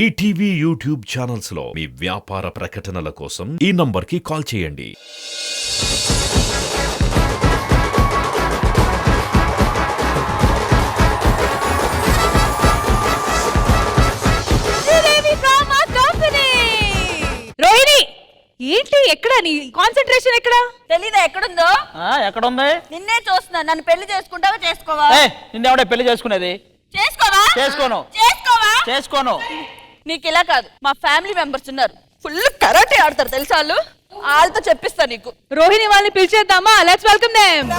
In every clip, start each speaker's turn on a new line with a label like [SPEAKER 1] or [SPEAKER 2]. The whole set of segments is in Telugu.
[SPEAKER 1] ఈటీవీ యూట్యూబ్ ఛానల్స్ లో మీ వ్యాపార ప్రకటనల కోసం ఈ నంబర్కి కాల్ చేయండి.
[SPEAKER 2] రోహిణి, ఏంటి ఎక్కడ నీ కాన్సంట్రేషన్ ఎక్కడ?
[SPEAKER 3] తెలీదా ఎక్కడుందో?
[SPEAKER 4] ఎక్కడుంది?
[SPEAKER 3] నిన్నే చూస్తున్నా. నన్ను పెళ్లి చేసుకుంటావా చేసుకోవా?
[SPEAKER 4] నిన్నెవడే పెళ్లి చేసుకునేది?
[SPEAKER 3] చేసుకోవా?
[SPEAKER 4] చేసుకోను.
[SPEAKER 3] చేసుకోవా?
[SPEAKER 4] చేసుకోను.
[SPEAKER 3] నీకు ఇలా కాదు, మా ఫ్యామిలీ మెంబర్స్ ఉన్నారు, ఫుల్ కరాటే ఆడతారు తెలుసా వాళ్ళు. వాళ్ళతో చెప్పిస్తా నీకు.
[SPEAKER 2] రోహిణి వాళ్ళని పిలిచేద్దామా? Let's welcome them.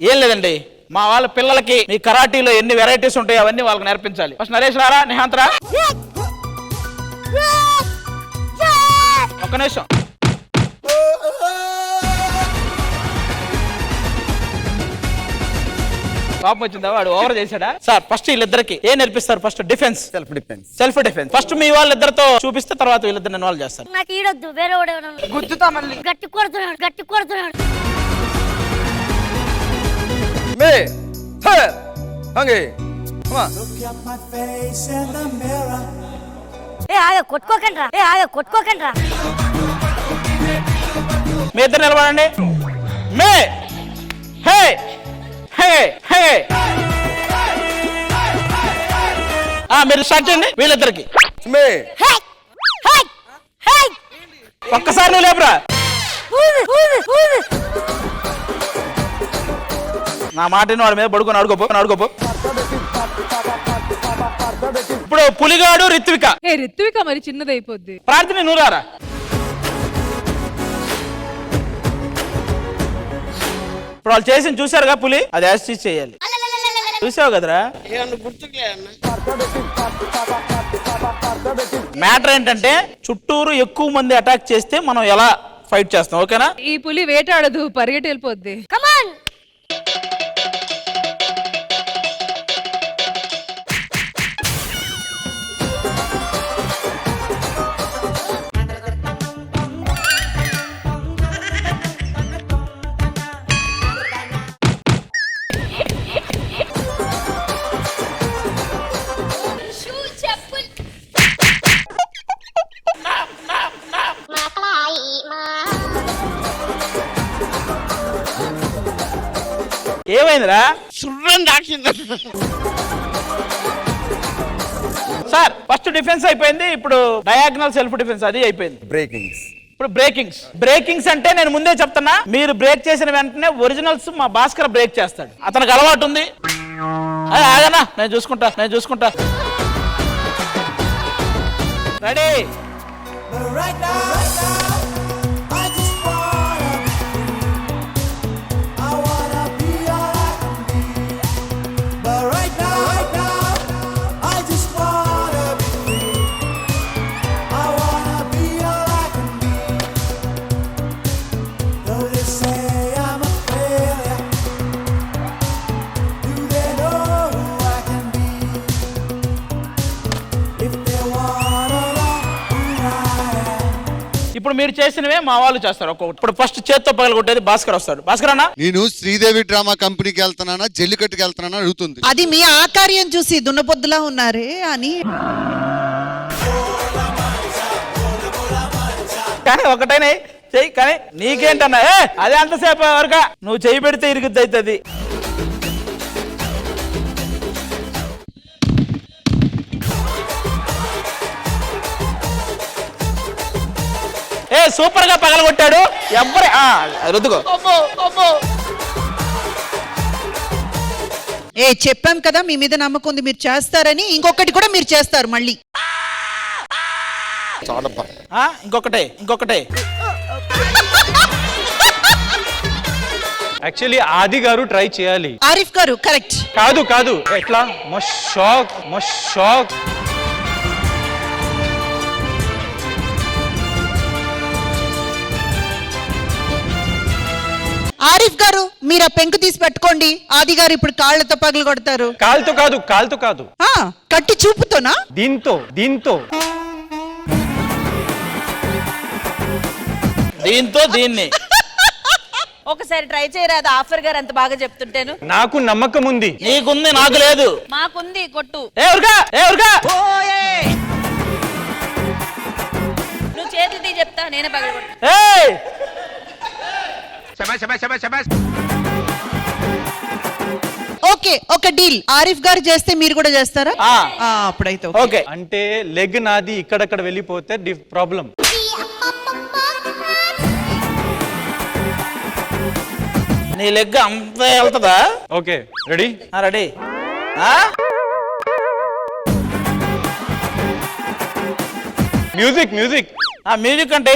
[SPEAKER 4] ఏం లేదండి, మా వాళ్ళ పిల్లలకి మీ కరాటీలో ఎన్ని వెరైటీస్ ఉంటాయో అవన్నీ వాళ్ళకి నేర్పించాలి. ఫస్ట్ నరేష్ రారా, నిహాంత్ రా. ఒక్క నిమిషం. పాపం వచ్చిందా? వాడు ఓవర్ చేశాడా? సార్ ఫస్ట్ వీళ్ళిద్దరికి ఏం నేర్పిస్తారు? First defence, self defence. ఫస్ట్ మీ వాళ్ళిద్దరితో చూపిస్తే తర్వాత వీళ్ళిద్దరు ఇన్వాల్వ్ చేస్తారు.
[SPEAKER 5] నాకు ఈడొద్దు, వేరే
[SPEAKER 4] గుద్దుతా మళ్ళీ.
[SPEAKER 5] గట్టి కొడుతున్నాడు. కొట్టుకోకండి.
[SPEAKER 4] మీ ఇద్దరు నిలబడండి. మే హే హే హే. మీరు స్టార్ట్ చేయండి వీళ్ళిద్దరికి. ఒక్కసారి నువ్వు లేపురా. నా మాటని వాడి మీద పడుకొని అడుకోపో. ఇప్పుడు పులిగాడు రిత్విక.
[SPEAKER 2] రిత్విక మరి చిన్నదైపోద్ది.
[SPEAKER 4] ప్రార్థన నువ్వు రారా. ఇప్పుడు వాళ్ళు చేసింది చూసారుగా, పులి అది యాసిడ్ చేయాలి. చూసావు కదరా. మ్యాటర్ ఏంటంటే చుట్టూరు ఎక్కువ మంది అటాక్ చేస్తే మనం ఎలా ఫైట్ చేస్తాం, ఓకేనా?
[SPEAKER 2] ఈ పులి వేటాడదు, పరిగెట్టి వెళ్ళిపోద్ది.
[SPEAKER 5] కమాన్.
[SPEAKER 4] ఏమైందిరా? సార్ ఫస్ట్ డిఫెన్స్ అయిపోయింది, ఇప్పుడు డయాగ్నల్ సెల్ఫ్ డిఫెన్స్ అది అయిపోయింది. ఇప్పుడు బ్రేకింగ్స్ అంటే నేను ముందే చెప్తున్నా, మీరు బ్రేక్ చేసిన వెంటనే ఒరిజినల్స్ మా భాస్కర్ బ్రేక్ చేస్తాడు. అతనికి అలవాటు ఉంది. ఆగనా, నేను చూసుకుంటా. రెడీ. ఇప్పుడు మీరు చేసినవే మా వాళ్ళు చేస్తారు ఒక్కొక్కటి. ఇప్పుడు ఫస్ట్ చేత్తో పగలగొట్టేది భాస్కర్ వస్తాడు. భాస్కర్ అన్న,
[SPEAKER 6] నేను శ్రీదేవి డ్రామా కంపెనీకి వెళ్తున్నానా జల్లికట్టుకి వెళ్తున్నానా అడుగుతుంది.
[SPEAKER 7] అది మీ ఆకార్యం చూసి దున్నపొద్దులా ఉన్నారే అని.
[SPEAKER 4] కానీ ఒకటైనా చెయ్యి, కానీ నీకేంటన్నా అదే అంతసేపు వరక నువ్వు చెయ్యి పెడితే ఇరుగుద్ది అవుతుంది. సూపర్ గా పగలగొట్టాడు. ఎవ్వరే రుద్దుకో.
[SPEAKER 7] చెప్పాం కదా మీ మీద నమ్మకం ఉంది, మీరు చేస్తారని. ఇంకొకటి కూడా మీరు చేస్తారు మళ్ళీ.
[SPEAKER 4] ఇంకొకటే
[SPEAKER 8] యాక్చువల్లీ ఆది గారు ట్రై చేయాలి.
[SPEAKER 7] ఆరిఫ్ గారు కరెక్ట్.
[SPEAKER 8] కాదు ఎట్లా షాక్.
[SPEAKER 7] ఆరిఫ్ గారు మీరు ఆ పెంకు తీసి పెట్టుకోండి. ఆది గారు ఇప్పుడు కాళ్ళతో పగలు కొడతారు.
[SPEAKER 8] కాలుతో కాదు
[SPEAKER 7] ఆ, కట్టి చూపుతోనా?
[SPEAKER 8] దీంతో
[SPEAKER 4] దీంతో దీన్ని
[SPEAKER 3] ఒకసారి ట్రై చేయరాదు, ఆఫర్ గారు అంత బాగా చెప్తుంటేను.
[SPEAKER 8] నాకు నమ్మకం ఉంది.
[SPEAKER 4] నీకుంది నాకు లేదు.
[SPEAKER 3] మాకుంది, కొట్టు.
[SPEAKER 4] ఏ ఉరగా
[SPEAKER 3] నువ్వు చేతులు తీ చెప్తా, నేనే పగలగొట్టు.
[SPEAKER 4] ఏయ్
[SPEAKER 7] ఓకే, ఒక డీల్. ఆరిఫ్ గారు చేస్తే మీరు కూడా చేస్తారా?
[SPEAKER 4] ఆ.
[SPEAKER 7] అప్పుడైతే
[SPEAKER 4] ఓకే.
[SPEAKER 8] అంటే లెగ్ నాది ఇక్కడక్కడ వెళ్ళిపోతే ప్రాబ్లం.
[SPEAKER 4] నీ లెగ్ అంత వెళ్తుందా?
[SPEAKER 8] Okay ready.
[SPEAKER 4] Ready.
[SPEAKER 8] Music
[SPEAKER 4] music అంటే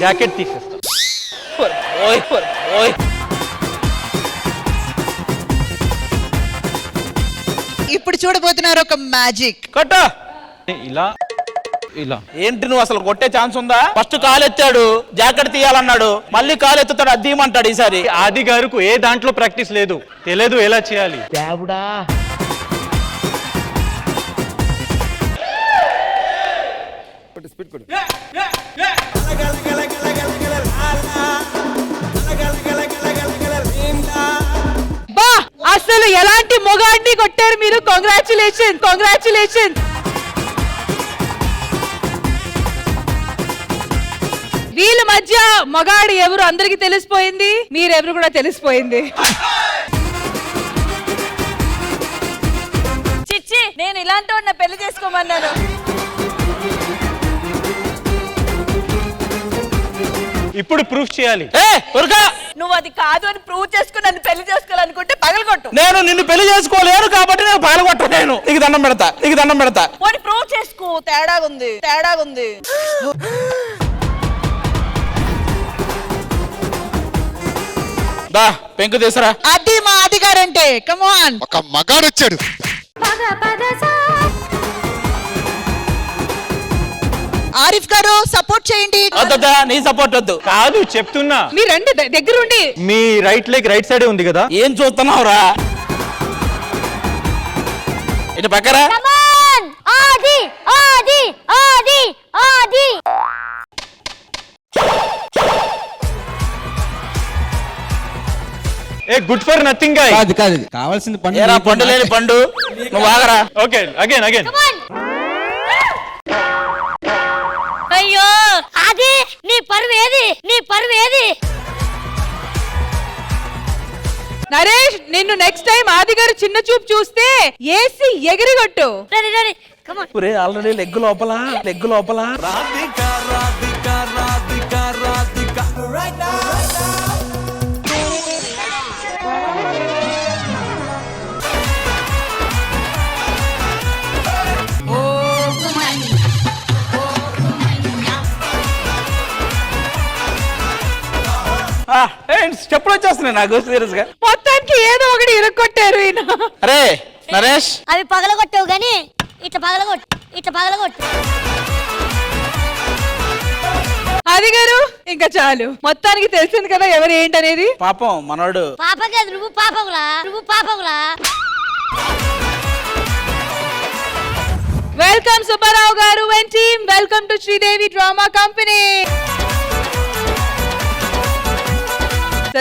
[SPEAKER 8] జాకెట్ తీసేస్తా.
[SPEAKER 4] ఓయ్
[SPEAKER 7] ఇప్పుడు చూడబోతున్నారు ఒక మ్యాజిక్.
[SPEAKER 4] కొట్ట.
[SPEAKER 8] ఇలా
[SPEAKER 4] ఏంటి నువ్వు అసలు కొట్టే ఛాన్స్ ఉందా? ఫస్ట్ కాలు ఎత్తాడు, జాకెట్ తీయాలన్నాడు, మళ్ళీ కాలు ఎత్తుతాడు, అది తీయమంటాడు. ఈసారి
[SPEAKER 8] ఆది గారికి ఏ దాంట్లో ప్రాక్టీస్ లేదు, తెలియదు ఎలా చేయాలి.
[SPEAKER 2] బా అసలు ఎలాంటి మొగాడిని కొట్టారు మీరు. కంగ్రాచులేషన్. వీళ్ళ మధ్య మగాడు ఎవరు అందరికి తెలిసిపోయింది, మీరెవరు కూడా తెలిసిపోయింది.
[SPEAKER 3] చిచ్చి, నేను ఇలాంటి వాడిని పెళ్లి చేసుకోమన్నాను.
[SPEAKER 8] ఇప్పుడు ప్రూఫ్ చేయాలి.
[SPEAKER 3] నువ్వు అది కాదు అని ప్రూవ్ చేసుకుని నన్ను పెళ్లి చేసుకోవాలనుకుంటే పగలగొట్టు.
[SPEAKER 4] నేను నిన్ను పెళ్లి చేసుకోలేను కాబట్టి నేను పగలగొట్ట. నేను నీకు దండం పెడతా.
[SPEAKER 3] పోనీ ప్రూవ్ చేసుకో. తేడాగుంది.
[SPEAKER 4] దా పెంకు తీసురా.
[SPEAKER 7] అది మా ఆది గారంటే. కమాన్.
[SPEAKER 6] ఒక మగాడు వచ్చాడు.
[SPEAKER 7] ఆరిఫ్ గారు సపోర్ట్ చేయండి.
[SPEAKER 4] వద్దా, నీ సపోర్ట్ వద్దు.
[SPEAKER 8] కాదు చెప్తున్నా,
[SPEAKER 2] మీరు రండి దగ్గరుండి.
[SPEAKER 8] మీ రైట్ లెగ్ రైట్ సైడే ఉంది కదా.
[SPEAKER 4] ఏం చూస్తున్నావురా? ఇటు పక్కరా.
[SPEAKER 5] ఆది ఆది ఆది ఆది.
[SPEAKER 8] A good for nothing guy.
[SPEAKER 9] కాదు కావాల్సింది పండు.
[SPEAKER 4] ఏరా పండు లేని పండు, నువ్వు ఆగరా.
[SPEAKER 8] ఓకే అగైన్
[SPEAKER 5] అయ్యో ఆది, నీ పరువు ఏది?
[SPEAKER 2] నరేష్, నిన్ను నెక్స్ట్ టైం ఆది గారు చిన్న చూపు చూస్తే ఏసి ఎగిరిగొట్టు.
[SPEAKER 5] Ready come on.
[SPEAKER 4] ఒరే ఆల్రెడీ లెగ్ లోపల. చెప్పుడు వచ్చేస్తున్నాయి నాకు సీరియస్ గా.
[SPEAKER 2] మొత్తానికి ఏదో ఒకటి ఇరుక్కొట్టారు ఈయన.
[SPEAKER 4] అరే నరేష్,
[SPEAKER 5] అవి పగలగొట్టావు గాని ఇట్లా పగలగొట్టు.
[SPEAKER 2] ఆది గారు ఇంకా చాలు, మొత్తానికి తెలిసింది కదా ఎవరు ఏంటనేది.
[SPEAKER 4] పాపం మనోడు.
[SPEAKER 5] పాప కాదు, నువ్వు పాపగులా.
[SPEAKER 2] వెల్కమ్ సుబ్బారావు గారు and team. Welcome to Sridevi drama company.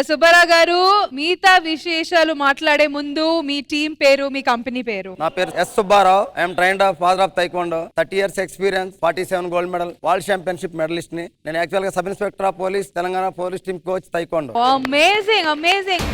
[SPEAKER 2] Subbarao గారు, మిగతా విశేషాలు మాట్లాడే ముందు మీ టీం పేరు, మీ కంపెనీ పేరు.
[SPEAKER 10] నా పేరు S Subbarao. I'm trained of father of taekwondo. 30 years experience, 47 gold medal, world championship medalist ని. నేను యాక్చువల్ గా sub inspector of police, Telangana police team coach, taekwondo.
[SPEAKER 2] Amazing.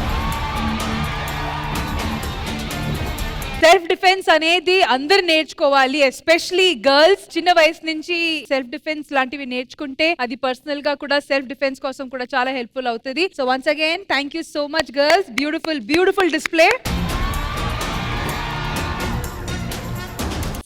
[SPEAKER 2] Self defence అనేది అందరు నేర్చుకోవాలి, ఎస్పెషలీ గర్ల్స్. చిన్న వయసు నుంచి సెల్ఫ్ డిఫెన్స్ లాంటివి నేర్చుకుంటే అది పర్సనల్ గా కూడా సెల్ఫ్ డిఫెన్స్ కోసం కూడా చాలా హెల్ప్ఫుల్ అవుతుంది. So once again thank you so much girls. Beautiful display.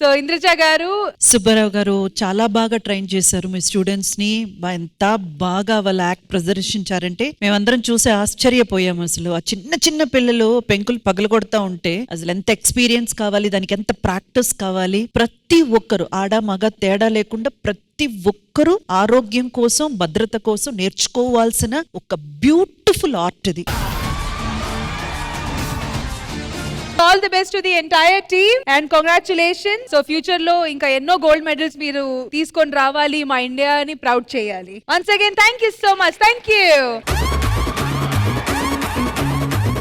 [SPEAKER 2] So Indraja గారు,
[SPEAKER 7] సుబ్బారావు గారు చాలా బాగా ట్రైన్ చేశారు మీ స్టూడెంట్స్ ని. ఎంత బాగా వాళ్ళ యాక్ట్ ప్రదర్శించారంటే మేమందరం చూసి ఆశ్చర్యపోయాము. అసలు ఆ చిన్న చిన్న పిల్లలు పెంకులు పగలగొడతా ఉంటే అసలు ఎంత ఎక్స్పీరియన్స్ కావాలి, దానికి ఎంత ప్రాక్టీస్ కావాలి. ప్రతి ఒక్కరు ఆడ మగ తేడా లేకుండా ప్రతి ఒక్కరూ ఆరోగ్యం కోసం, భద్రత కోసం నేర్చుకోవాల్సిన ఒక బ్యూటిఫుల్ ఆర్ట్ ఇది.
[SPEAKER 2] All the best to the entire team and congratulation. So future లో ఇంకా ఎన్నో గోల్డ్ మెడల్స్ మీరు తీసుకొని రావాలి, మా ఇండియాని ప్రౌడ్ చేయాలి. Once again thank you so much. Thank you.